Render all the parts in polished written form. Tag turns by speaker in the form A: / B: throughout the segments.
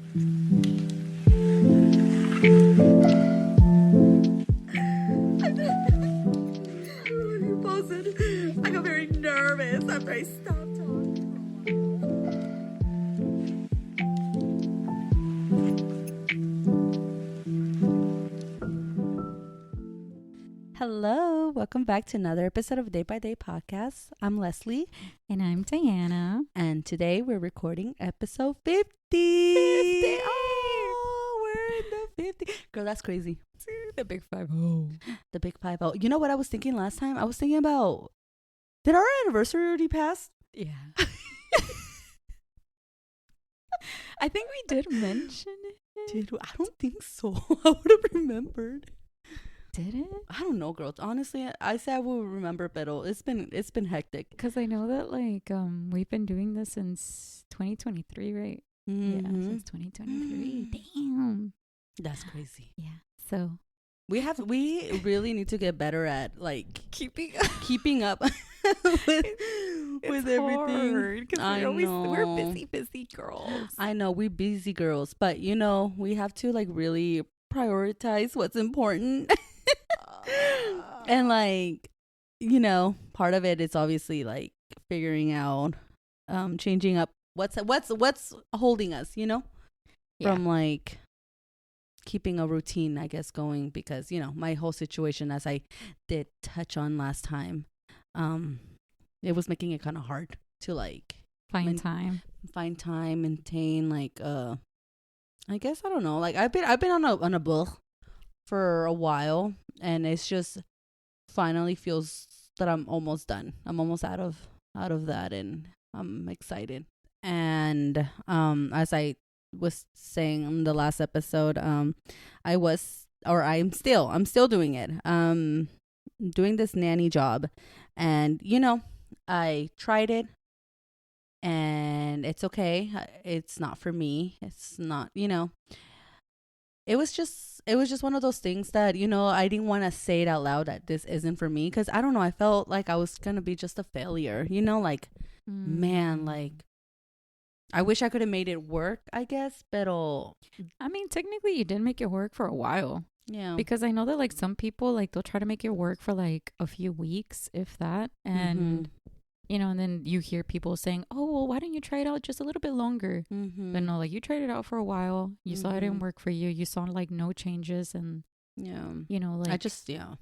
A: I got very nervous after I stopped talking. Hello, welcome back to another episode of Day by Day Podcast. I'm Leslie.
B: And I'm Diana.
A: And today we're recording episode 50. Oh, we're in the 50. Girl, that's crazy.
B: The big 5-0.
A: The big 5-0. You know what I was thinking last time? I was thinking about, did our anniversary already pass?
B: Yeah. I think we did mention it.
A: Did I don't think so. I would have remembered.
B: Did it?
A: I don't know, girls. Honestly, I said I will remember, but it's been hectic.
B: Because I know that we've been doing this since 2023, right?
A: Mm-hmm.
B: Yeah, since 2023. Damn.
A: That's crazy.
B: Yeah. So
A: we really need to get better at
B: keeping
A: up with everything.
B: I know we're busy girls.
A: I know we busy girls, but we have to really prioritize what's important. And part of it is obviously figuring out changing up what's holding us, from keeping a routine, I guess, going, because my whole situation, as I did touch on last time, it was making it kind of hard to
B: find time,
A: maintain I guess, I don't know, I've been on a book for a while, and it's just finally feels that I'm almost done. I'm almost out of that, and I'm excited. And as I was saying in the last episode, I'm still doing it. Doing this nanny job, and I tried it, and it's okay. It's not for me. It's not, it was just one of those things that, I didn't want to say it out loud that this isn't for me, because I don't know, I felt like I was going to be just a failure, man, I wish I could have made it work, I guess, but
B: I mean, technically you did make it work for a while.
A: Yeah.
B: Because I know that some people they'll try to make it work for a few weeks, if that, and and then you hear people saying, oh, well, why don't you try it out just a little bit longer?
A: Mm-hmm.
B: But no, you tried it out for a while. You saw it didn't work for you. You saw no changes. And,
A: I just,
B: yeah.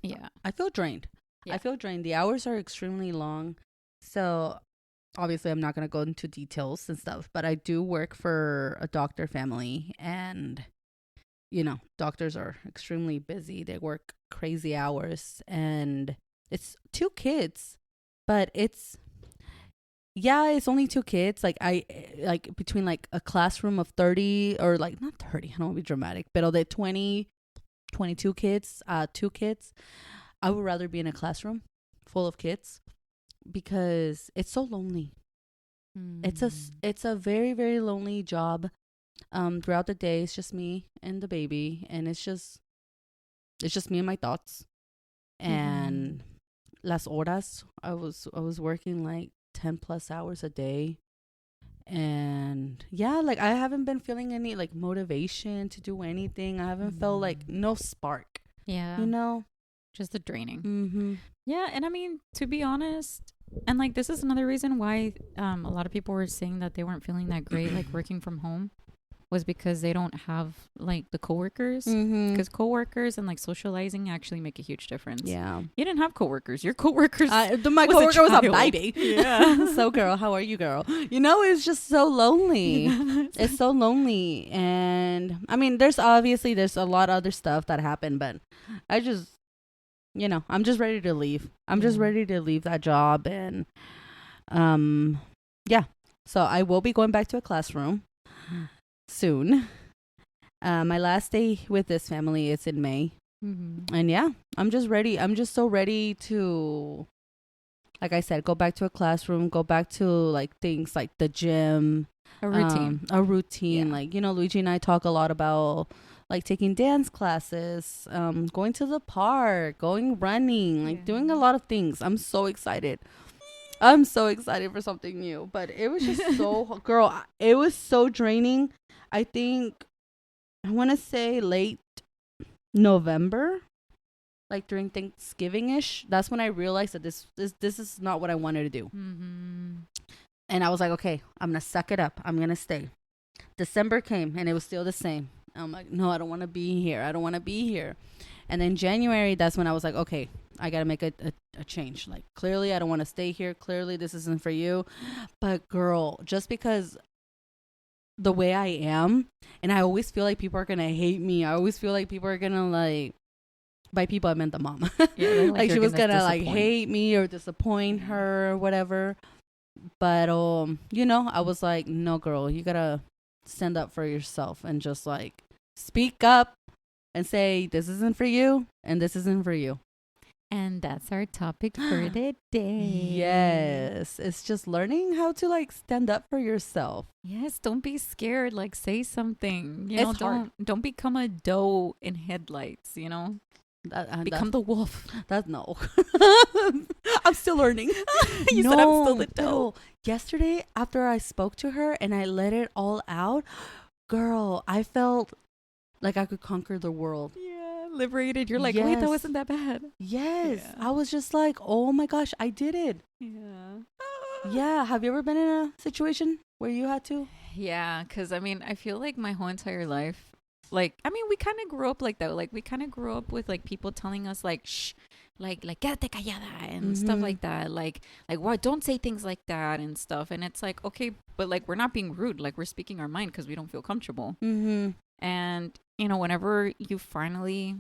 A: I feel drained.
B: Yeah.
A: I feel drained. The hours are extremely long. So obviously I'm not going to go into details and stuff, but I do work for a doctor family, and, doctors are extremely busy. They work crazy hours, and it's 2 kids, but it's only 2 kids. Between a classroom of 30, or not 30, I don't want to be dramatic, but the 20, 22 kids, 2 kids. I would rather be in a classroom full of kids, because it's so lonely. It's a very, very lonely job. Throughout the day, it's just me and the baby, and it's just me and my thoughts. And las horas, I was working 10 plus hours a day, and I haven't been feeling any motivation to do anything. I haven't felt no spark,
B: just the draining. Yeah. And I mean, to be honest, and this is another reason why a lot of people were saying that they weren't feeling that great working from home, was because they don't have the coworkers, because coworkers and socializing actually make a huge difference.
A: Yeah,
B: you didn't have coworkers. Your coworkers,
A: my coworker was a baby.
B: Yeah.
A: So girl, how are you, girl? It's just so lonely. It's so lonely. And I mean, there's a lot of other stuff that happened, but I just, I'm just ready to leave. I'm just ready to leave that job. And so I will be going back to a classroom soon. My last day with this family is in May. And I'm just ready. I'm just so ready to, like I said, go back to a classroom, go back to things like the gym,
B: a routine.
A: Yeah. Luigi and I talk a lot about taking dance classes, going to the park, going running, doing a lot of things. I'm so excited. I'm so excited for something new, but it was just so, girl, it was so draining. I think I want to say late November, like during Thanksgiving ish. That's when I realized that this is not what I wanted to do. And I was like, okay, I'm gonna suck it up. I'm gonna stay. December came and it was still the same. I'm like, no, I don't want to be here. I don't want to be here. And then January, that's when I was like, okay, I got to make a change. Like, clearly, I don't want to stay here. Clearly, this isn't for you. But, girl, just because the way I am, and I always feel like people are going to hate me. I always feel like people are going to, like, by people, I meant the mom. Yeah, like she was going to, like, hate me or disappoint her or whatever. But, you know, I was like, no, girl, you got to stand up for yourself and just, like, speak up and say, this isn't for you and this isn't for you.
B: And that's our topic for the day.
A: Yes. It's just learning how to, like, stand up for yourself.
B: Yes. Don't be scared. Like, say something. You know, don't become a doe in headlights, you know? Become the wolf.
A: That's no. I'm still learning.
B: You said I'm still the doe.
A: Yesterday, after I spoke to her and I let it all out, girl, I felt like I could conquer the world.
B: Yeah, liberated. You're like, wait, that wasn't that bad.
A: Yes. Yeah. I was just like, oh my gosh, I did it.
B: Yeah.
A: Yeah. Have you ever been in a situation where you had to?
B: Yeah, because I mean, I feel like my whole entire life, like, I mean, we kind of grew up like that. Like, we kind of grew up with, like, people telling us, like, shh, like quédate callada and stuff like that. Like, what? Don't say things like that and stuff. And it's like, okay, but, like, we're not being rude. Like, we're speaking our mind because we don't feel comfortable. And, you know, whenever you finally,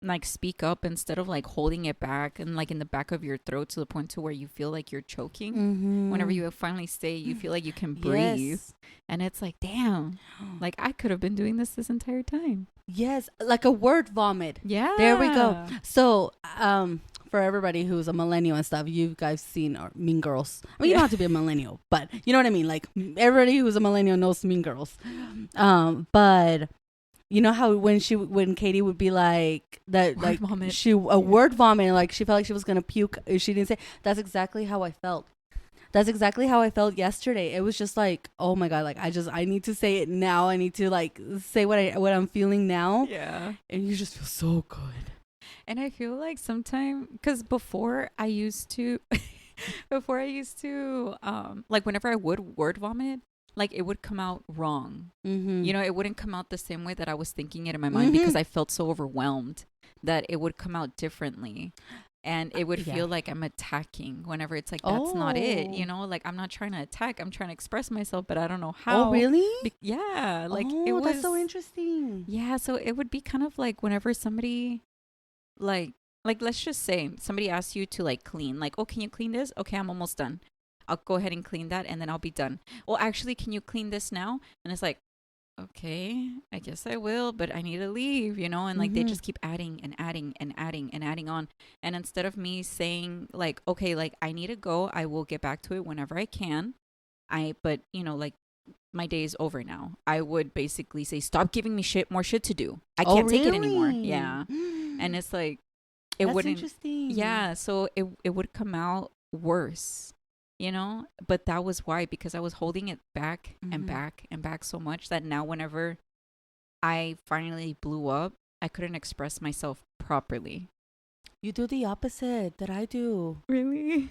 B: like, speak up instead of, like, holding it back and, like, in the back of your throat to the point to where you feel like you're choking. Whenever you finally say, you feel like you can breathe. Yes. And it's like, damn, like, I could have been doing this entire time.
A: Yes, like a word vomit. Yeah. There we go. So, for everybody who's a millennial and stuff, you guys seen Mean Girls. I mean, you don't have to be a millennial, but you know what I mean? Like, everybody who's a millennial knows Mean Girls. But you know how when Katie would be like that, word like vomit. Word vomit, like she felt like she was gonna puke if she didn't say. That's exactly how I felt. That's exactly how I felt yesterday. It was just like, oh my God, like I need to say it now. I need to, like, say what I'm feeling now. Yeah. And you just feel so good.
B: And I feel like sometimes, because before I used to, like, whenever I would word vomit, like, it would come out wrong. You know, it wouldn't come out the same way that I was thinking it in my mind because I felt so overwhelmed that it would come out differently. And it would feel like I'm attacking whenever it's like, that's not it. You know, like, I'm not trying to attack. I'm trying to express myself, but I don't know how.
A: Oh, really?
B: Yeah. Like,
A: it was, that's so interesting.
B: Yeah. So it would be kind of like whenever somebody, like, let's just say somebody asks you to, like, clean. Like, oh, can you clean this? Okay, I'm almost done. I'll go ahead and clean that and then I'll be done. Well, actually, can you clean this now? And it's like, okay, I guess I will, but I need to leave, you know? And, like, they just keep adding and adding and adding and adding on. And instead of me saying, like, okay, like, I need to go, I will get back to it whenever I can. But, you know, like, my day is over now. I would basically say, stop giving me more shit to do. I can't take it anymore. Yeah. And it's like,
A: That's interesting.
B: Yeah. So it would come out worse. You know, but that was why, because I was holding it back and back and back so much that now whenever I finally blew up, I couldn't express myself properly.
A: You do the opposite that I do.
B: Really?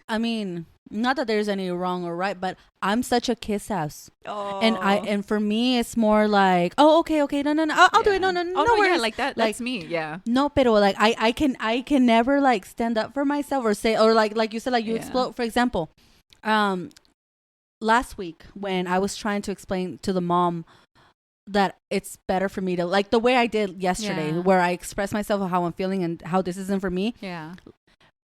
A: I mean, not that there's any wrong or right, but I'm such a kiss ass. Oh. And for me, it's more like, oh, okay, no, I'll do it. No, worries.
B: Yeah, like that. Like, that's me. Yeah.
A: No, pero like I can never, like, stand up for myself or say, or like you said, like, you explode. For example, last week when I was trying to explain to the mom that it's better for me to, like, the way I did yesterday, where I expressed myself of how I'm feeling and how this isn't for me. Yeah.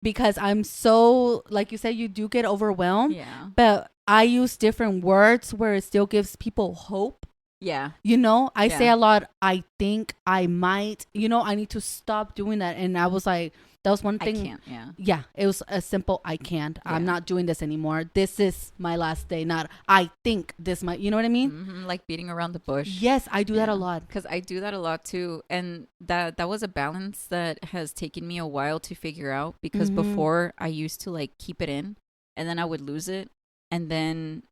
A: Because I'm so, like you said, you do get overwhelmed. Yeah. But I use different words where it still gives people hope. Yeah. You know, I say a lot, I think, I might, you know, I need to stop doing that. And I was like, that was one thing.
B: I can't, yeah.
A: Yeah. It was a simple, I can't. Yeah. I'm not doing this anymore. This is my last day. Not, I think this might, you know what I mean?
B: Like beating around the bush.
A: Yes, I do that a lot.
B: Because I do that a lot too. And that was a balance that has taken me a while to figure out. Because before I used to, like, keep it in and then I would lose it. And then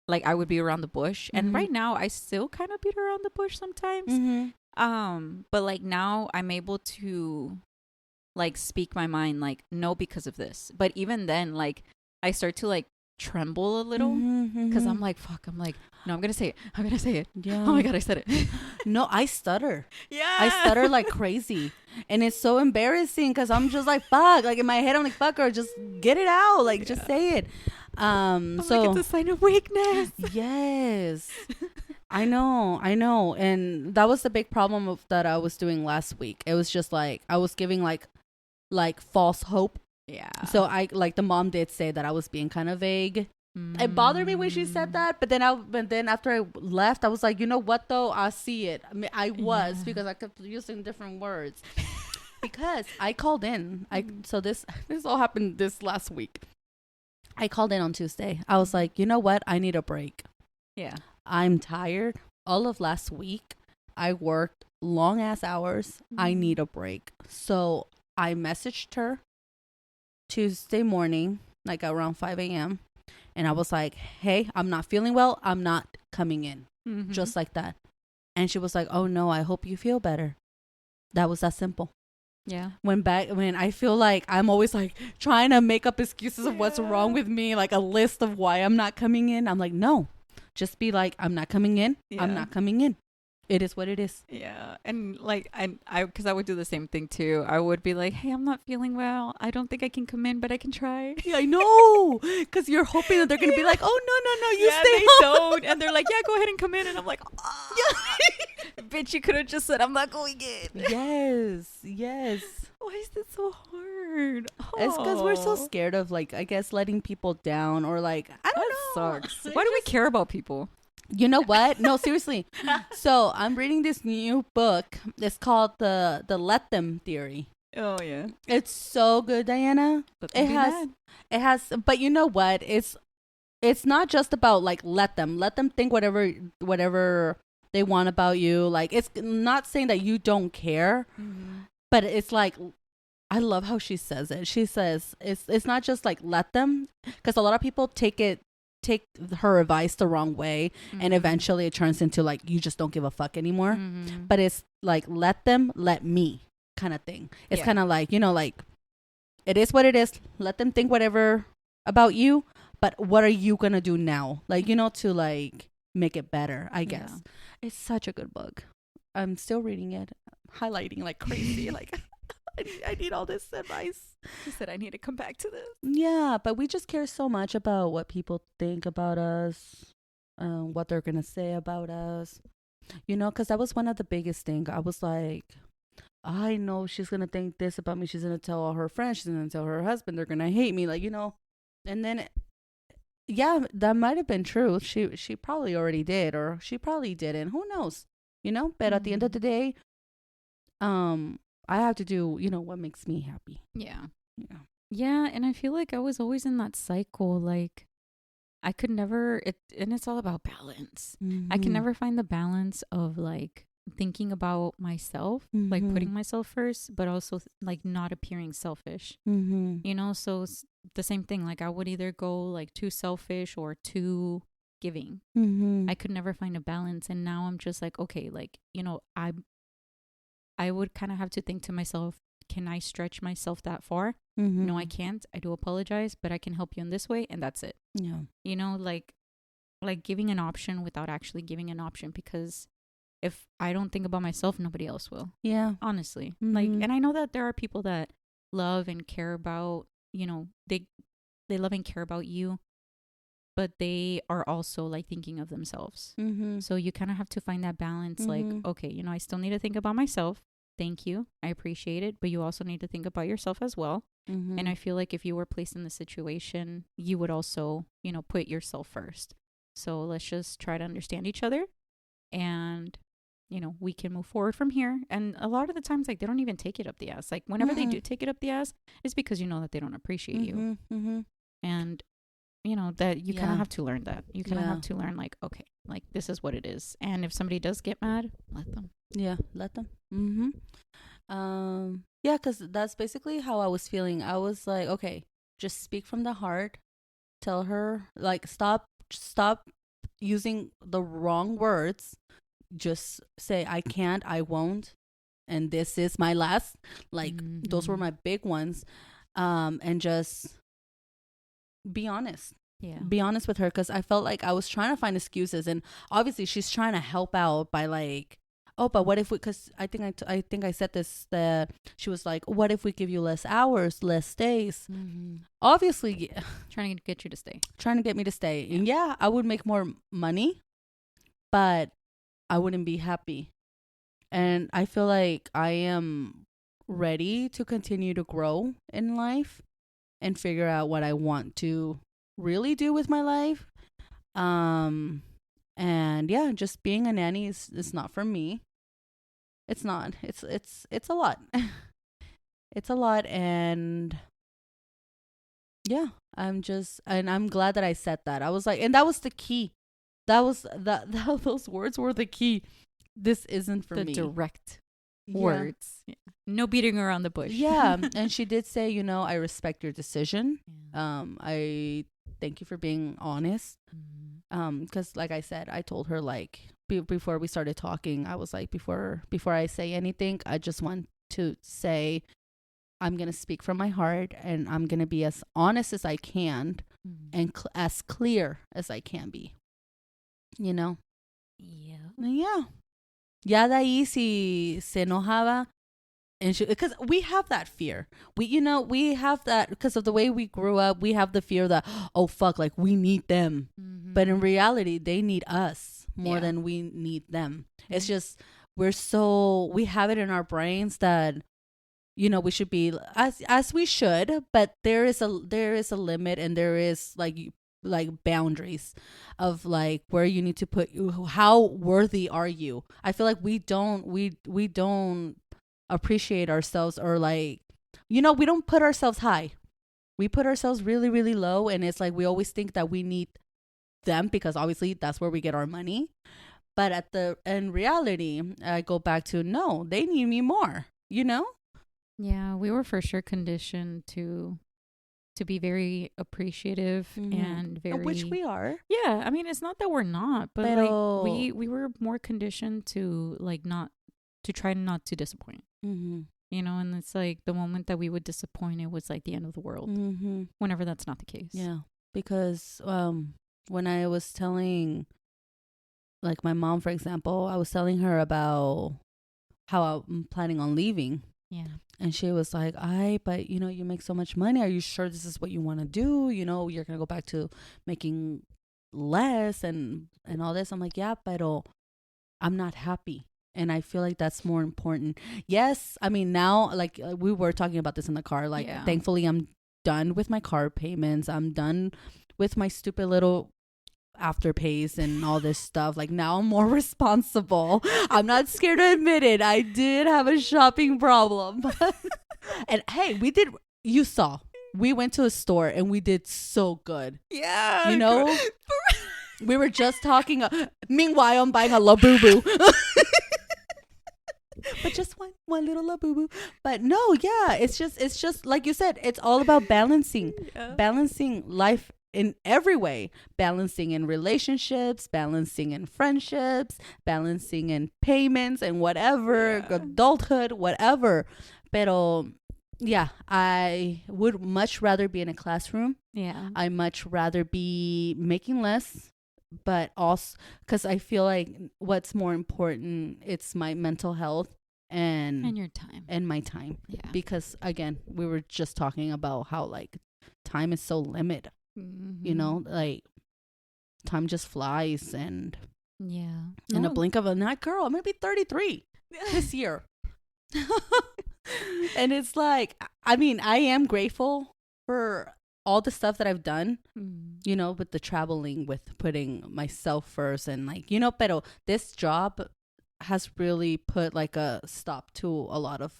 B: like I would be around the bush. And right now I still kind of beat around the bush sometimes. But like now I'm able to like speak my mind, like, no, because of this. But even then, like, I start to like tremble a little because I'm like, fuck, I'm like, no, I'm gonna say it. Yeah. Oh my god, I said it.
A: No, I stutter. Yeah, I stutter like crazy, and it's so embarrassing because I'm just like, fuck, like in my head I'm like, fuck, or just get it out, like just say it.
B: I'm so like, it's a sign of weakness.
A: Yes. I know, and that was the big problem of that I was doing last week. It was just like I was giving like false hope. Yeah. So I like the mom did say that I was being kind of vague. It bothered me when she said that, but then after I left, I was like, you know what though, I see it. I mean, I was because I kept using different words. Because I called in. So this all happened this last week. I called in on Tuesday. I was like, you know what? I need a break. Yeah. I'm tired. All of last week, I worked long ass hours. I need a break. So I messaged her Tuesday morning, like around 5 a.m. And I was like, hey, I'm not feeling well. I'm not coming in. Just like that. And she was like, oh no, I hope you feel better. That was that simple. Yeah. When I feel like I'm always like trying to make up excuses of what's wrong with me, like a list of why I'm not coming in. I'm like, no, just be like, I'm not coming in. Yeah. I'm not coming in. It is what it is.
B: Yeah. And like, because I would do the same thing too. I would be like, hey, I'm not feeling well. I don't think I can come in, but I can try.
A: Yeah, I know. Because you're hoping that they're going to be like, oh, no, you stay home.
B: Don't. And they're like, yeah, go ahead and come in. And I'm like, oh. Yeah. Bitch, you could have just said, I'm not going in.
A: Yes.
B: Why is this so hard?
A: Oh. It's because we're so scared of, like, I guess, letting people down or, like, I don't know.
B: Sucks. Why do we care about people?
A: You know what? No, seriously. So I'm reading this new book. It's called the Let Them Theory. Oh yeah. It's so good, Diana. It has but you know what? It's not just about like let them think whatever they want about you. Like it's not saying that you don't care, but it's like I love how she says it. She says it's not just like let them, because a lot of people take her advice the wrong way, and eventually it turns into like you just don't give a fuck anymore. But it's like let them let me kind of thing. It's kind of like, you know, like it is what it is. Let them think whatever about you, but what are you gonna do now, like, you know, to like make it better, I guess. It's such a good book. I'm still reading it, highlighting like crazy. Like I need all this advice.
B: She said I need to come back to this.
A: Yeah, but we just care so much about what people think about us, what they're gonna say about us. You know, because that was one of the biggest things. I was like, I know she's gonna think this about me. She's gonna tell all her friends. She's gonna tell her husband. They're gonna hate me. Like, you know. And then, yeah, that might have been true. She probably already did, or she probably didn't. Who knows? You know. But at the end of the day, I have to do, you know, what makes me happy.
B: Yeah, and I feel like I was always in that cycle. Like, I could never, and it's all about balance. I can never find the balance of, like, thinking about myself, like, putting myself first, but also, like, not appearing selfish. You know, so it's the same thing. Like, I would either go, like, too selfish or too giving. I could never find a balance. And now I'm just like, okay, like, you know, I would kind of have to think to myself, can I stretch myself that far? No, I can't. I do apologize, but I can help you in this way, and that's it. Yeah. You know, like giving an option without actually giving an option, because if I don't think about myself, nobody else will. Yeah. Honestly. Like, and I know that there are people that love and care about, you know, they love and care about you, but they are also like thinking of themselves. So you kind of have to find that balance. Like, okay, you know, I still need to think about myself. Thank you. I appreciate it. But you also need to think about yourself as well. And I feel like if you were placed in the situation, you would also, you know, put yourself first. So let's just try to understand each other, and, you know, we can move forward from here. And a lot of the times, like, they don't even take it up the ass. Like, whenever they do take it up the ass, it's because you know that they don't appreciate you. And, you know, that you kind of have to learn that. You kind of have to learn, like, okay, like, this is what it is. And if somebody does get mad, let them.
A: Yeah, let them. Yeah, because that's basically how I was feeling. I was like, okay, just speak from the heart. Tell her, like, stop using the wrong words. Just say, I can't, I won't, and this is my last. Like, those were my big ones. And just be honest.
B: Yeah.
A: Be honest with her, because I felt like I was trying to find excuses, and obviously she's trying to help out by like, oh, but what if we? Because I think I said this, that she was like, what if we give you less hours, less days? Obviously,
B: trying to get you to stay.
A: Trying to get me to stay, and yeah, I would make more money, but I wouldn't be happy. And I feel like I am ready to continue to grow in life and figure out what I want to really do with my life. And yeah, just being a nanny is not for me. It's not. It's a lot. It's a lot. And yeah, I'm glad that I said that. I was like, and that was the key. Those words were the key. This isn't for me.
B: The direct words. Yeah. No beating around the bush.
A: Yeah. And she did say, I respect your decision. I thank you for being honest. Because like I said, I told her, like, before we started talking, I was like, before I say anything, I just want to say I'm going to speak from my heart, and I'm going to be as honest as I can and as clear as I can be. Yeah. Yeah. Ya de ahí, si se enojaba, and because we have that fear. We have that because of the way we grew up. We have the fear that, oh, fuck, like, we need them. But in reality, they need us more than we need them. It's just, we have it in our brains that, we should be as we should, but there is a limit, and there is like boundaries of like where you need to put, how worthy are you. I feel like we don't appreciate ourselves, or like, we don't put ourselves high. We put ourselves really, really low, and it's like we always think that we need them because obviously that's where we get our money. But in reality, I go back to, no, they need me more.
B: Yeah, we were for sure conditioned to be very appreciative and very,
A: which we are.
B: Yeah, I mean, it's not that we're not, but like we were more conditioned to like not to try not to disappoint. And it's like the moment that we would disappoint, it was like the end of the world. Whenever that's not the case.
A: Yeah, because when I was telling, like, my mom, for example, I was telling her about how I'm planning on leaving.
B: Yeah.
A: And she was like, but you make so much money. Are you sure this is what you want to do? You're going to go back to making less and all this. I'm like, yeah, but I'm not happy. And I feel like that's more important. Yes. I mean, now, like, we were talking about this in the car. Like, thankfully, I'm done with my car payments. I'm done with my stupid little afterpays and all this stuff. Like, now I'm more responsible. I'm not scared to admit it. I did have a shopping problem. And hey, you saw, we went to a store and we did so good.
B: Yeah.
A: We were just talking. Meanwhile, I'm buying a Labubu. But just one little Labubu. But no, yeah, it's just like you said, it's all about balancing life in every way, balancing in relationships, balancing in friendships, balancing in payments and whatever, adulthood, whatever. Pero yeah, I would much rather be in a classroom.
B: Yeah.
A: I much rather be making less, but also because I feel like what's more important, it's my mental health and
B: your time
A: and my time.
B: Yeah.
A: Because again, we were just talking about how like time is so limited. Like time just flies, and in a blink of an eye, girl, I'm gonna be 33 this year. And it's like, I mean, I am grateful for all the stuff that I've done, with the traveling, with putting myself first, and like, pero this job has really put like a stop to a lot of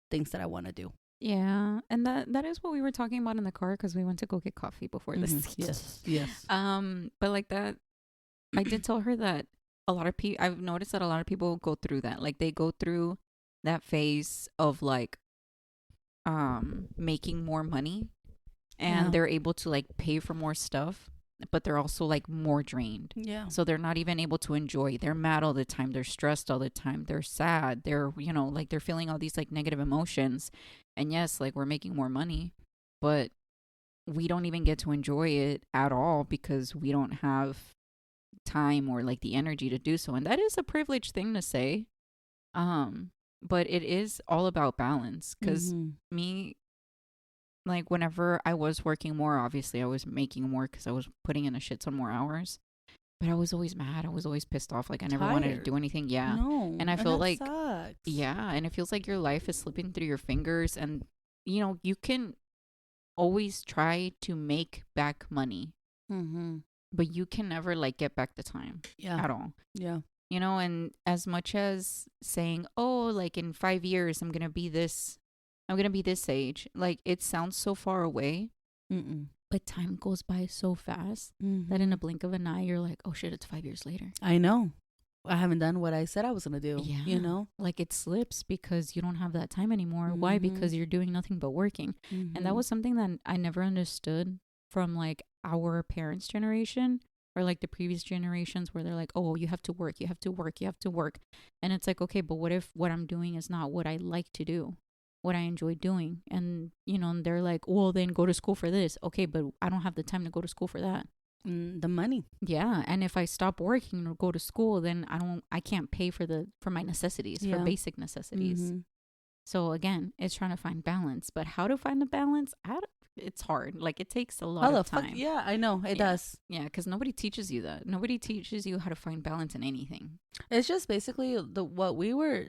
A: things that I want to do.
B: Yeah, and that is what we were talking about in the car because we went to go get coffee before this.
A: Yes.
B: But like that, I did tell her that a lot of people, I've noticed that a lot of people go through that. Like they go through that phase of like making more money, and they're able to like pay for more stuff. but they're also like more drained.
A: Yeah.
B: So they're not even able to enjoy. They're mad all the time. They're stressed all the time. They're sad. They're, like they're feeling all these like negative emotions. And yes, like we're making more money, but we don't even get to enjoy it at all because we don't have time or like the energy to do so. And that is a privileged thing to say. But it is all about balance because me, like whenever I was working more, obviously I was making more because I was putting in a shit ton more hours. But I was always mad. I was always pissed off. Like I never wanted to do anything. Yeah.
A: No.
B: And I feel like,
A: sucks.
B: yeah. And it feels like your life is slipping through your fingers. And, you can always try to make back money. But you can never like get back the time.
A: Yeah.
B: At all.
A: Yeah.
B: And as much as saying, oh, like in 5 years, I'm going to be this age. Like it sounds so far away. But time goes by so fast that in a blink of an eye, you're like, oh shit, it's 5 years later.
A: I know. I haven't done what I said I was going to do.
B: Yeah. Like it slips because you don't have that time anymore. Why? Because you're doing nothing but working. And that was something that I never understood from like our parents' generation or like the previous generations where they're like, oh, you have to work, you have to work, you have to work. And it's like, okay, but what if what I'm doing is not what I like to do? What I enjoy doing. And, and they're like, well, then go to school for this. Okay, but I don't have the time to go to school for that.
A: The money.
B: Yeah. And if I stop working or go to school, then I can't pay for my necessities, for basic necessities. So again, it's trying to find balance. But how to find the balance? It's hard. Like it takes a lot of time.
A: Yeah, I know. It does.
B: Yeah, because nobody teaches you that. Nobody teaches you how to find balance in anything.
A: It's just basically what we were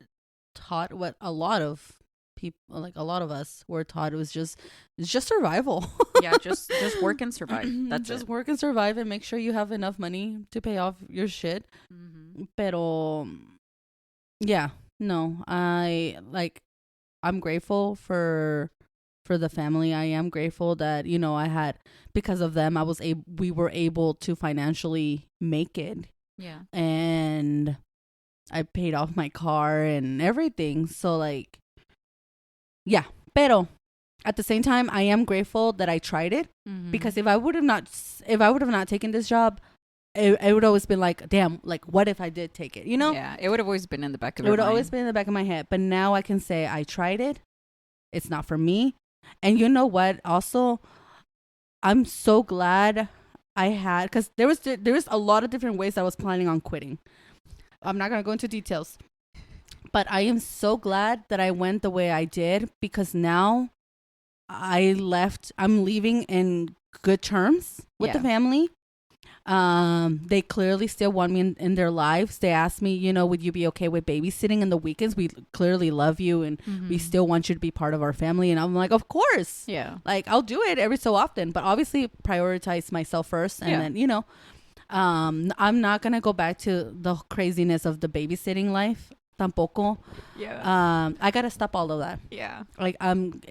A: taught, what a lot of people, like a lot of us were taught, it's just survival.
B: Yeah, just work and survive. That's
A: just
B: it.
A: Work and survive and make sure you have enough money to pay off your shit. Pero yeah, no, I'm grateful for the family. I am grateful that I had, because of them, we were able to financially make it.
B: Yeah.
A: And I paid off my car and everything. So like, yeah, pero at the same time, I am grateful that I tried it, because if I would have not taken this job, it would always been like, damn, like what if I did take it?
B: Yeah, it would have always been in the back of
A: it would have always been in the back of my head. But now I can say I tried it. It's not for me. And you know what? Also, I'm so glad I had, because there was a lot of different ways I was planning on quitting. I'm not gonna go into details. But I am so glad that I went the way I did, because now I'm leaving in good terms with the family. They clearly still want me in their lives. They asked me, would you be okay with babysitting in the weekends? We clearly love you and we still want you to be part of our family. And I'm like, of course.
B: Yeah.
A: Like I'll do it every so often, but obviously prioritize myself first. And then, I'm not going to go back to the craziness of the babysitting life. Tampoco.
B: Yeah.
A: I got to stop all of that.
B: Yeah.
A: Like I'm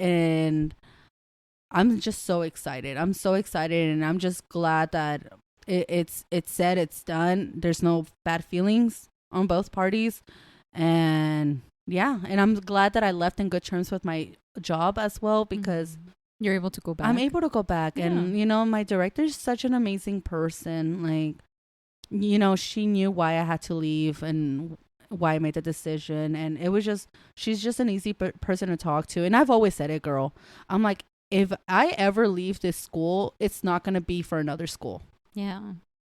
A: just so excited. I'm so excited, and I'm just glad that it's said, it's done. There's no bad feelings on both parties. And yeah, and I'm glad that I left in good terms with my job as well, because
B: you're able to go back.
A: I'm able to go back. And my director is such an amazing person. Like, she knew why I had to leave and why I made the decision. And it was just, she's just an easy person to talk to. And I've always said it, girl. I'm like, if I ever leave this school, it's not going to be for another school.
B: Yeah.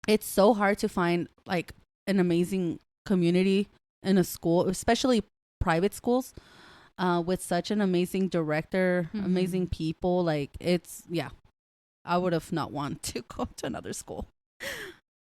A: It's so hard to find like an amazing community in a school, especially private schools, with such an amazing director, amazing people. Like I would have not wanted to go to another school.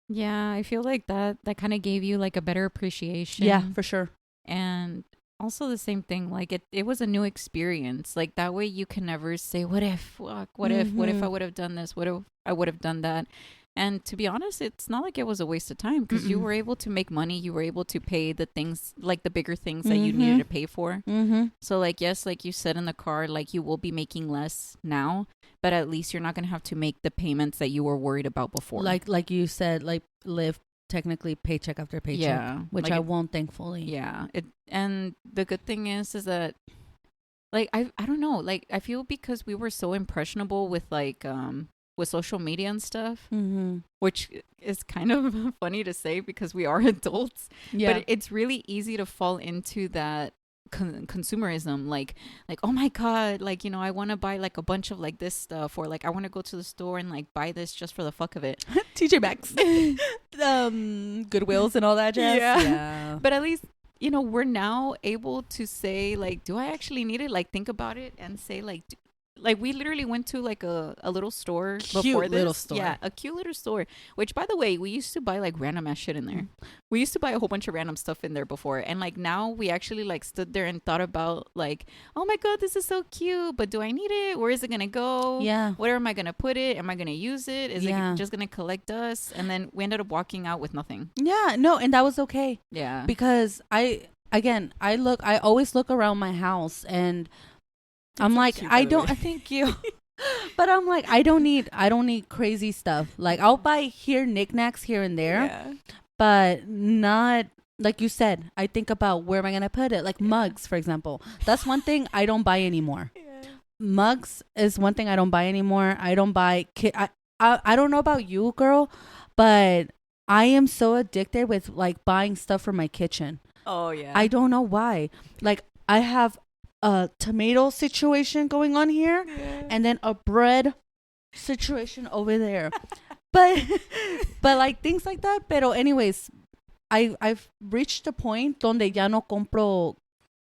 B: Yeah, I feel like that kind of gave you like a better appreciation.
A: Yeah, for sure.
B: And also the same thing, like it was a new experience. Like that way you can never say, what if I would have done this? What if I would have done that? And to be honest, it's not like it was a waste of time, because you were able to make money. You were able to pay the things, like the bigger things that you needed to pay for. So like, yes, like you said in the car, like you will be making less now, but at least you're not going to have to make the payments that you were worried about before.
A: Like you said, like live technically paycheck after paycheck, which like I won't, thankfully.
B: Yeah. And the good thing is that like, I don't know, like I feel because we were so impressionable with like, with social media and stuff, which is kind of funny to say because we are adults. Yeah. But it's really easy to fall into that consumerism, like oh my god, like, you know, I want to buy like a bunch of like this stuff, or like I want to go to the store and like buy this just for the fuck of it.
A: TJ Maxx, Goodwills and all that jazz.
B: Yeah. But at least, you know, we're now able to say like, do I actually need it? Like, think about it and say like, like we literally went to like a little store before this. Little store. Yeah, a cute little store. Which, by the way, we used to buy like random ass shit in there. We used to buy a whole bunch of random stuff in there before, and like now we actually like stood there and thought about like, oh my god, this is so cute, but do I need it? Where is it gonna go? Yeah. Where am I gonna put it? Am I gonna use it? Is it just gonna collect dust? And then we ended up walking out with nothing.
A: Yeah, no, and that was okay. Yeah. Because I always look around my house and I'm like, I don't, thank you. But I'm like, I don't need crazy stuff. Like, I'll buy knickknacks here and there, but not, like you said, I think about where am I going to put it? Like mugs, for example. That's one thing I don't buy anymore. Mugs is one thing I don't buy anymore. I don't buy, I don't know about you, girl, but I am so addicted with like buying stuff for my kitchen. Oh, yeah. I don't know why. Like, I have a tomato situation going on here and then a bread situation over there. but like things like that. Pero anyways, I've reached a point donde ya no compro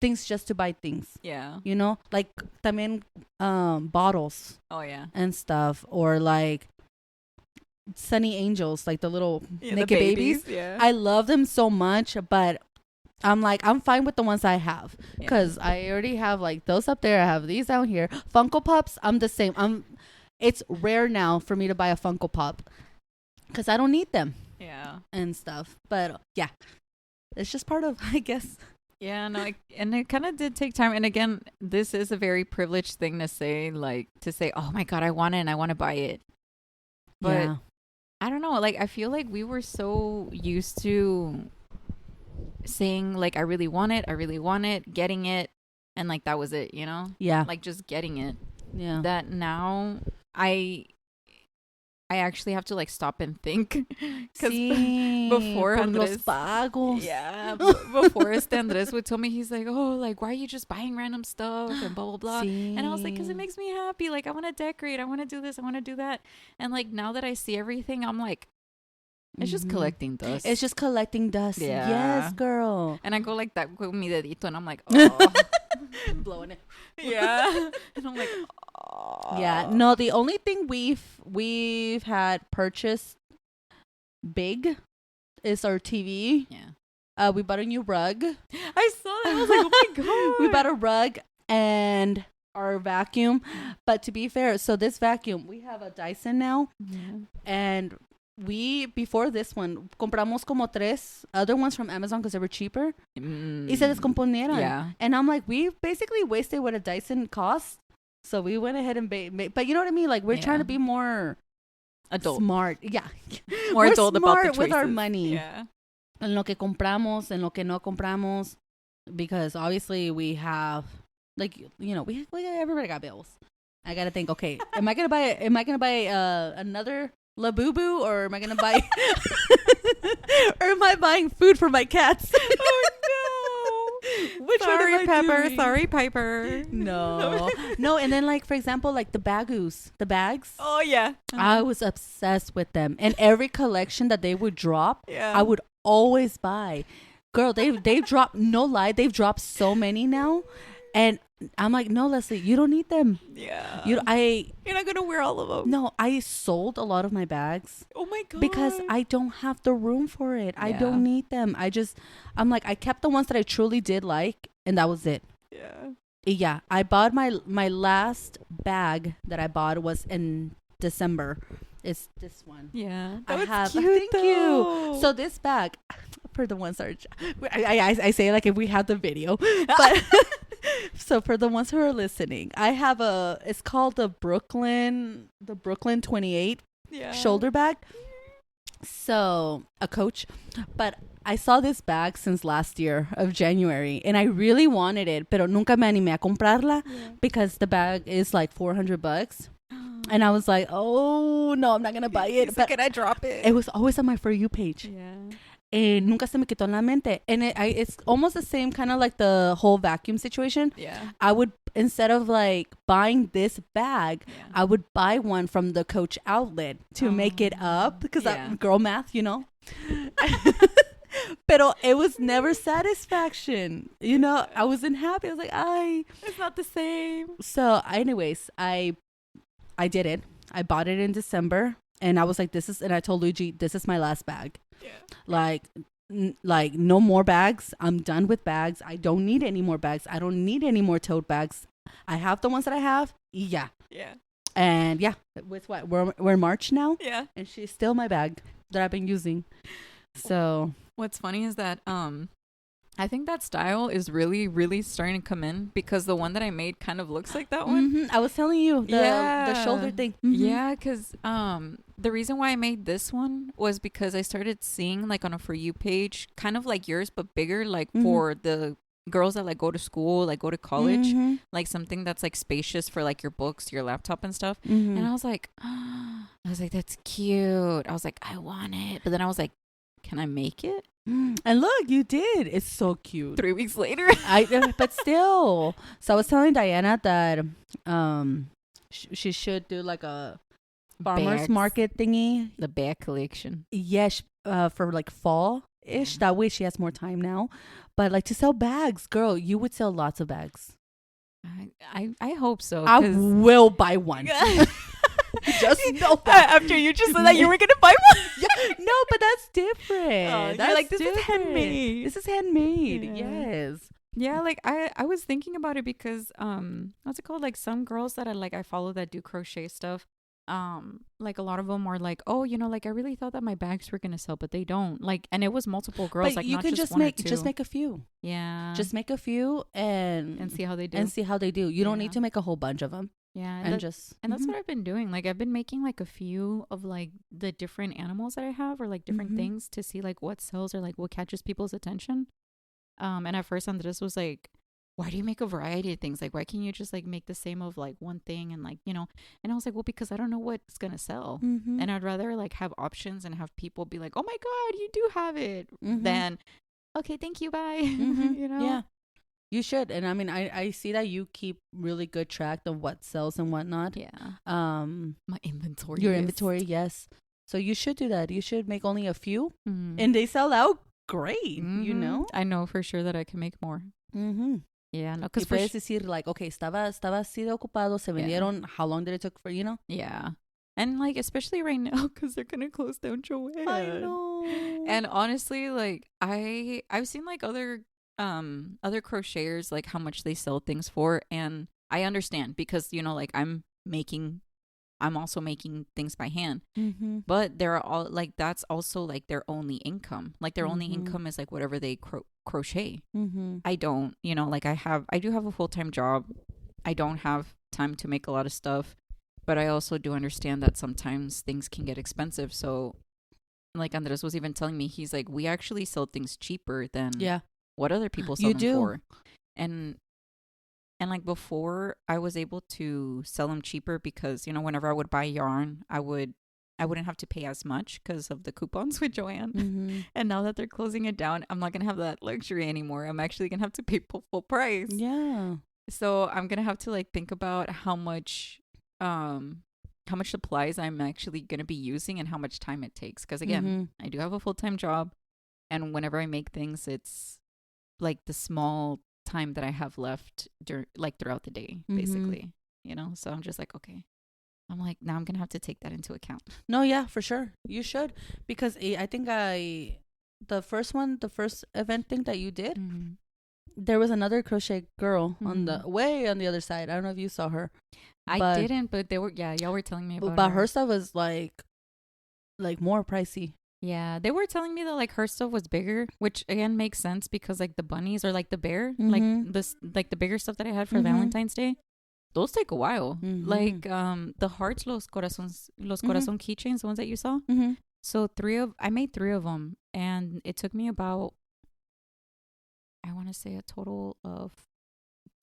A: things just to buy things. Yeah. You know, like también bottles. Oh yeah. And stuff, or like Sunny Angels, like the little naked the babies. Yeah. I love them so much, but I'm like, I'm fine with the ones I have because I already have like those up there. I have these out here. Funko Pops, I'm the same. It's rare now for me to buy a Funko Pop because I don't need them. Yeah. And stuff. But yeah, it's just part of, I guess.
B: Yeah, no, and it kind of did take time. And again, this is a very privileged thing to say, like oh my God, I want it and I want to buy it. But I don't know. Like, I feel like we were so used to saying like I really want it, getting it, and like that was it, you know? Yeah. Like just getting it. Yeah. That now I actually have to like stop and think because before Andres, before Andres would tell me, he's like, oh, like why are you just buying random stuff and blah blah blah. And I was like, because it makes me happy. Like I want to decorate, I want to do this, I want to do that. And like now that I see everything, I'm like, it's just collecting dust.
A: It's just collecting dust. Yeah. Yes, girl.
B: And I go like that with mi dedito, and I'm like, oh,
A: blowing it.
B: Yeah. And I'm like, oh.
A: Yeah. No, the only thing we've had purchased big is our TV. Yeah. We bought a new rug.
B: I saw it. I was like, oh my God.
A: We bought a rug and our vacuum. But to be fair, so this vacuum, we have a Dyson now, and we, before this one, compramos como 3 other ones from Amazon because they were cheaper. Y se descomponieron. Yeah. And I'm like, we basically wasted what a Dyson cost. So we went ahead and but you know what I mean? Like, we're trying to be more
B: adult.
A: Smart. Yeah.
B: More adult about the choices.
A: With our money. Yeah. En lo que compramos, en lo que no compramos. Because obviously we have, like, you know, we everybody got bills. I got to think, okay, am I going to buy another La Boo Boo, or am I gonna buy or am I buying food for my cats?
B: Oh no. Which sorry, Pepper. Doing? Sorry, Piper.
A: No. And then, like, for example, like the bags.
B: Oh yeah.
A: I was obsessed with them, and every collection that they would drop, I would always buy. Girl, they've dropped, no lie, they've dropped so many now, and I'm like, no, Leslie, you don't need them. Yeah. You're
B: not going to wear all of them.
A: No, I sold a lot of my bags.
B: Oh my God.
A: Because I don't have the room for it. I don't need them. I'm like, I kept the ones that I truly did like, and that was it. Yeah. Yeah. I bought my last bag that I bought was in December. It's this one.
B: Yeah.
A: Thank you. So this bag, for the ones that are, I say like if we have the video, but so for the ones who are listening, I have it's called the Brooklyn 28 shoulder bag. So a Coach, but I saw this bag since last year of January, and I really wanted it, pero nunca me animé a comprarla because the bag is like $400. And I was like, oh no, I'm not gonna buy it.
B: But can I drop it?
A: It was always on my For You page.
B: Yeah.
A: Nunca se me quitó en la mente. And it's almost the same kind of like the whole vacuum situation.
B: Yeah.
A: I would, instead of like buying this bag, I would buy one from the Coach outlet to make it up because that girl math, you know. Pero it was never satisfaction. You know, I wasn't happy. I was like,
B: it's not the same.
A: So anyways, I did it. I bought it in December and I was like, and I told Luigi, this is my last bag. Yeah. Like no more bags. I'm done with bags. I don't need any more bags. I don't need any more tote bags. I have the ones that I have. Yeah.
B: Yeah.
A: And yeah, with what? We're in March now.
B: Yeah.
A: And she's still my bag that I've been using. So
B: what's funny is that I think that style is really, really starting to come in because the one that I made kind of looks like that one.
A: Mm-hmm. I was telling you the shoulder thing. Mm-hmm.
B: Yeah, because the reason why I made this one was because I started seeing like on a For You page, kind of like yours but bigger, like for the girls that like go to school, like go to college, like something that's like spacious for like your books, your laptop and stuff. And I was like, that's cute. I was like, I want it, but then I was like, can I make it?
A: And look, you did. It's so cute.
B: 3 weeks later.
A: But still. So I was telling Diana that she should do like a farmer's market thingy.
B: The bag collection.
A: Yes, for like fall-ish. That way she has more time now. But like to sell bags, girl, you would sell lots of bags.
B: I hope so.
A: I will buy one. Just know that.
B: After you just said that you were gonna buy one.
A: No, but that's different. That's
B: like, this is handmade.
A: This is handmade. Yes.
B: Yeah, like I was thinking about it because what's it called? Like some girls that I follow that do crochet stuff. Like a lot of them are like, oh, you know, like I really thought that my bags were gonna sell, but they don't. Like, and it was multiple girls.
A: But
B: like
A: you
B: not
A: can
B: just
A: just
B: one
A: make
B: or two.
A: just make a few.
B: Yeah.
A: Just make a few and
B: see how they do.
A: You don't need to make a whole bunch of them.
B: Yeah,
A: and
B: that's what I've been doing. Like I've been making like a few of like the different animals that I have or like different things to see like what sells or like what catches people's attention. And at first Andres was like, why do you make a variety of things? Like why can't you just like make the same of like one thing and like, you know? And I was like, well, because I don't know what's gonna sell. And I'd rather like have options and have people be like, oh my God, you do have it, than okay, thank you, bye. You know?
A: Yeah. You should. And I mean, I see that you keep really good track of what sells and whatnot.
B: Yeah. My inventory.
A: Your inventory, yes. So you should do that. You should make only a few and they sell out great, you know?
B: I know for sure that I can make more. Yeah, no, because
A: puedes decir like, okay, estaba así de ocupado, se vendieron, how long did it took for, you know?
B: Yeah. And like, especially right now, because they're going to close down Joanne.
A: I know.
B: And honestly, like, I've seen like other crocheters, like how much they sell things for. And I understand because, you know, like I'm also making things by hand, but they're all like, that's also like their only income. Like their only income is like whatever they crochet. I don't, you know, like I do have a full-time job. I don't have time to make a lot of stuff, but I also do understand that sometimes things can get expensive. So like Andres was even telling me, he's like, we actually sell things cheaper than what other people sell them for. And like before I was able to sell them cheaper because, you know, whenever I would buy yarn, I wouldn't have to pay as much because of the coupons with Joanne. And now that they're closing it down, I'm not going to have that luxury anymore. I'm actually going to have to pay full price.
A: Yeah.
B: So I'm going to have to like think about how much supplies I'm actually going to be using and how much time it takes. Because again, I do have a full-time job. And whenever I make things, it's like the small time that I have left throughout the day, basically, you know? So I'm just like, okay. I'm like, now I'm going to have to take that into account.
A: No, yeah, for sure. You should. Because I think the first event thing that you did, there was another crochet girl on the other side. I don't know if you saw her.
B: I didn't, but y'all were telling me about
A: but her stuff was like more pricey.
B: Yeah, they were telling me that like her stuff was bigger, which again makes sense because like the bunnies or like the bear, like this, like the bigger stuff that I had for Valentine's Day, those take a while. Like the hearts, los corazon keychains, the ones that you saw. So I made 3 of them, and it took me about, I want to say a total of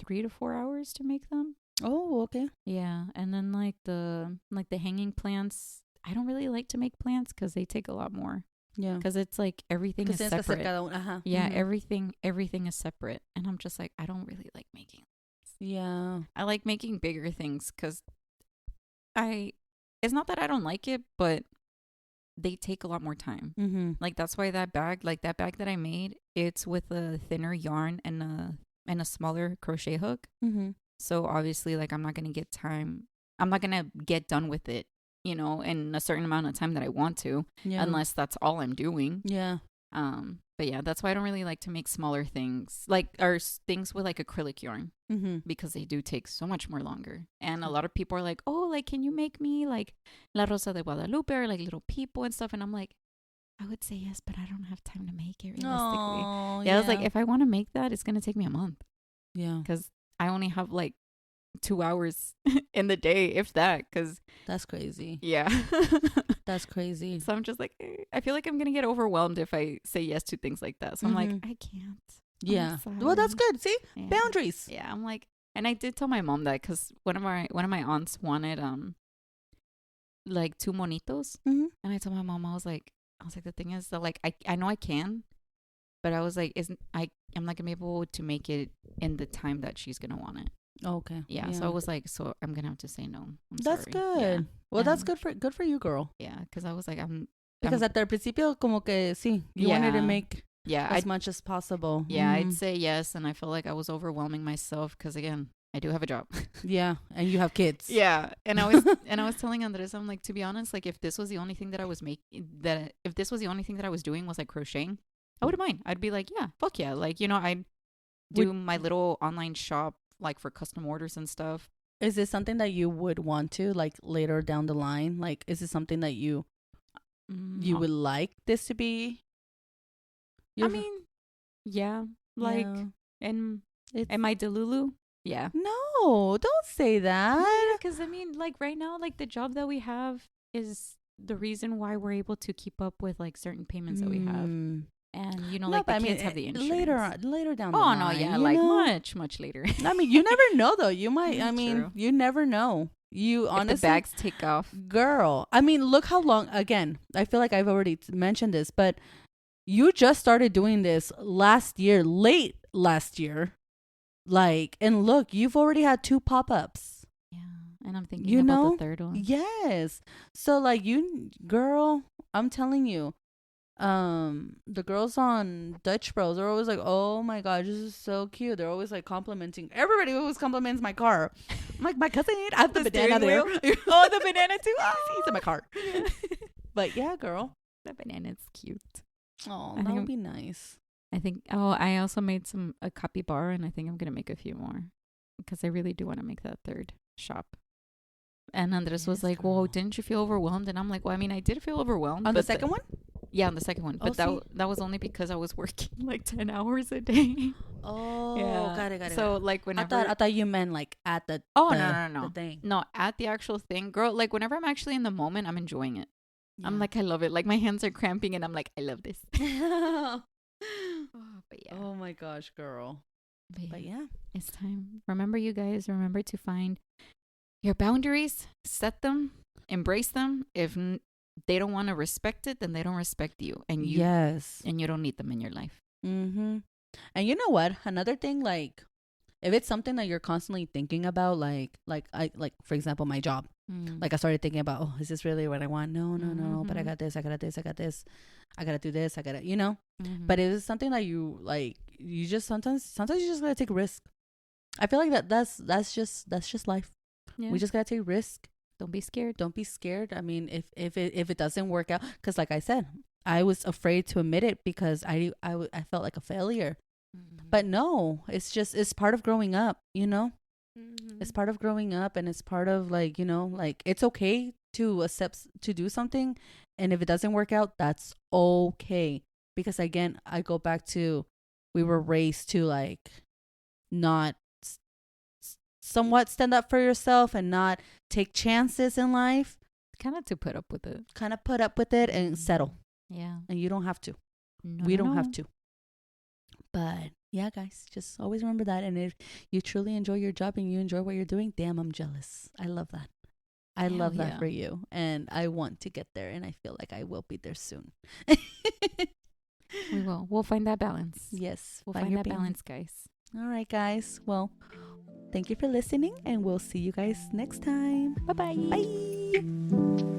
B: 3 to 4 hours to make them.
A: Oh, okay.
B: Yeah, and then like the hanging plants. I don't really like to make plants because they take a lot more.
A: Yeah.
B: Because it's like everything is
A: Tienes que hacer
B: separate.
A: cada uno. Ajá.
B: Yeah, everything is separate, and I'm just like I don't really like making.
A: Yeah.
B: I like making bigger things because I. It's not that I don't like it, but they take a lot more time.
A: Mm-hmm.
B: Like that's why that bag that I made, it's with a thinner yarn and a smaller crochet hook.
A: Mm-hmm.
B: So obviously, like I'm not gonna get time. I'm not gonna get done with it, in a certain amount of time that I want to,
A: Yeah.
B: unless that's all I'm doing.
A: Yeah.
B: But yeah, that's why I don't really like to make smaller things, things with like acrylic yarn,
A: Mm-hmm.
B: because they do take so much more longer. And a lot of people are like, "Oh, like can you make me like La Rosa de Guadalupe or like little people and stuff?" And I'm like, I would say yes, but I don't have time to make it realistically.
A: Oh,
B: Yeah, I was like, if I want to make that, it's gonna take me a month.
A: Yeah.
B: Because I only have like 2 hours in the day, if that. Because
A: that's crazy.
B: Yeah.
A: That's crazy.
B: So I'm just like, I feel like I'm gonna get overwhelmed if I say yes to things like that. So I'm like, I can't.
A: Yeah. Well, that's good. See, boundaries.
B: Yeah. I'm like, and I did tell my mom that because one of my aunts wanted like 2 monitos, and I told my mom, I was like, the thing is that like I know I can, but I was like, I'm not gonna be able to make it in the time that she's gonna want it.
A: Okay.
B: Yeah. So I was like, so I'm gonna have to say no.
A: That's
B: sorry.
A: good. Yeah. Well, that's good for you, girl.
B: Yeah, because I was like,
A: because at the principio como que sí, you wanted to make as much as possible.
B: Yeah, I'd say yes, and I felt like I was overwhelming myself because again, I do have a job.
A: Yeah, and you have kids.
B: Yeah, and I was telling Andres, I'm like, to be honest, like if this was the only thing that I was if this was the only thing that I was doing was like crocheting, I wouldn't mind. I'd be like, yeah, fuck yeah, like I'd do my little online shop like for custom orders and stuff.
A: Is this something that you would want to like later down the line? Like, is it something that you would like this to be?
B: I mean, yeah, like, and am I Delulu? Yeah.
A: No, don't say that.
B: Because I mean, like right now, like the job that we have is the reason why we're able to keep up with like certain payments that we have. And like the kids have the insurance
A: later down the line.
B: Oh no, yeah, like much later.
A: I mean, you never know though. You might. I mean,
B: True.
A: you never know. You honestly,
B: if the bags take off,
A: girl. I mean, look how long. Again, I feel like I've already mentioned this, but you just started doing this late last year. Like, and look, you've already had 2 pop-ups.
B: Yeah, and I'm thinking about the third one.
A: Yes. So like girl, I'm telling you. The girls on Dutch Bros are always like, oh my god, this is so cute. They're always like complimenting. Everybody always compliments my car. I'm like, my cousin, I have the banana there.
B: Oh, the banana too.
A: He's in my car. But yeah, girl,
B: the banana's cute.
A: Oh, that would be nice.
B: I think. Oh, I also made a capybara, and I think I'm gonna make a few more because I really do want to make that third shop. And Andres was like, "Whoa, didn't you feel overwhelmed?" And I'm like, "Well, I mean, I did feel overwhelmed
A: on the second one."
B: Yeah, on the second one. But that was only because I was working like 10 hours a day.
A: Oh, yeah. Got it.
B: So like whenever
A: I thought you meant like at the
B: no.
A: The thing.
B: No, at the actual thing. Girl, like whenever I'm actually in the moment, I'm enjoying it. Yeah. I'm like, I love it. Like my hands are cramping and I'm like, I love this.
A: But yeah. Oh my gosh, girl. But yeah.
B: It's time. Remember, you guys, remember to find your boundaries, set them, embrace them. If they don't want to respect it, then they don't respect you, and you don't need them in your life.
A: And you know what? Another thing, like if it's something that you're constantly thinking about, like for example, my job. Like I started thinking about, oh, is this really what I want? No. But I got this. I got this. I got this. I gotta do this. I gotta, But it is something that you like. You just sometimes you just gotta take a risk. I feel like that's just life. Yeah. We just gotta take risk.
B: Don't be scared.
A: Don't be scared. I mean, if it doesn't work out, because like I said, I was afraid to admit it because I felt like a failure. But no, it's part of growing up, It's part of growing up, and it's part of like, like it's okay to accept to do something, and if it doesn't work out, that's okay. Because again, I go back to, we were raised to like not somewhat stand up for yourself and not take chances in life.
B: Kind of to put up with it.
A: Kind of put up with it and settle.
B: Yeah.
A: And you don't have to.
B: No,
A: we don't have to. But Yeah, guys, just always remember that. And if you truly enjoy your job and you enjoy what you're doing, damn, I'm jealous. I love that. I
B: Hell
A: love that
B: yeah.
A: for you. And I want to get there. And I feel like I will be there soon.
B: We will. We'll find that balance.
A: Yes.
B: We'll find that balance, guys.
A: All right, guys. Well, thank you for listening. And we'll see you guys next time. Bye-bye. Bye.